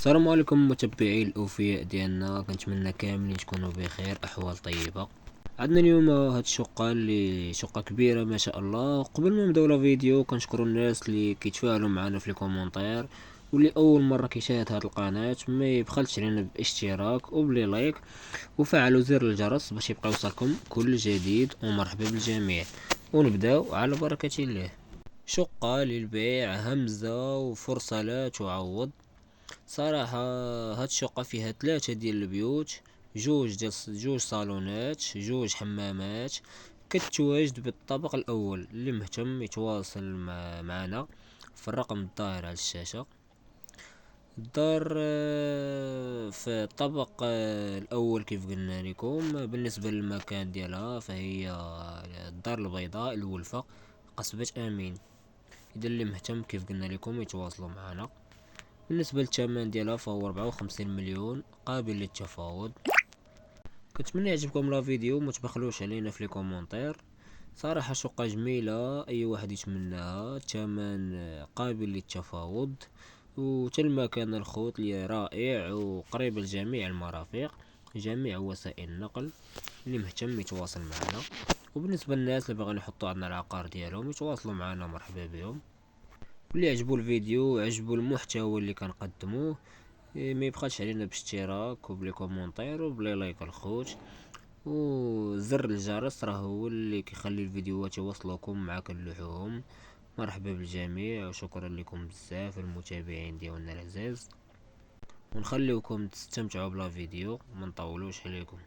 السلام عليكم متابعي الاوفياء ديالنا، كنتمنى كاملين تكونوا بخير، احوال طيبه. عندنا اليوم هاد الشقه اللي شقه كبيره ما شاء الله. قبل ما نبداو لا فيديو كنشكروا الناس اللي كيتفاعلوا معنا في الكومونتير، واللي اول مره كيشاهد هاد القناه ما يبخلش علينا باشتراك وبلي لايك وفعلوا زر الجرس باش يبقى يوصلكم كل جديد. ومرحبا بالجميع، ونبداو على بركه الله. شقه للبيع، همزه وفرصه لا تعوض. صراحة هاد الشقة فيها ثلاثة ديال البيوت، جوج صالونات، جوج حمامات. كتواجد بالطابق الأول. اللي مهتم يتواصل معنا في الرقم الظاهر على الشاشة. الدار في الطابق الأول كيف قلنا لكم. بالنسبة للمكان ديالها فهي الدار البيضاء الولفة، قصبة أمين. إذا اللي مهتم كيف قلنا لكم يتواصلوا معنا. بالنسبة للثمن ديالها فهو 54 مليون قابل للتفاوض. كنتمنى يعجبكم لا فيديو، ما تبخلوش علينا في لي كومونتير. صراحة شقة جميلة، اي واحد يتمناها. الثمن قابل للتفاوض، وتا المكان الخوت اللي رائع وقريب لجميع المرافق، جميع وسائل النقل. اللي مهتم يتواصل معنا. وبالنسبة للناس اللي باغيين يحطوا عندنا العقار ديالهم يتواصلوا معنا، مرحبا بهم. واللي عجبو الفيديو عجبو المحتوى اللي كنقدموه، ما يبخلش علينا باشتراك وبلي كومونتير وبلي لايك الخوت، وزر الجرس راه هو اللي كيخلي الفيديوهات يوصلوكم مع كنلوحوهم. مرحبا بالجميع وشكرا لكم بزاف المتابعين ديالنا العزاز، ونخليوكم تستمتعوا بلا فيديو، ما نطولوش عليكم.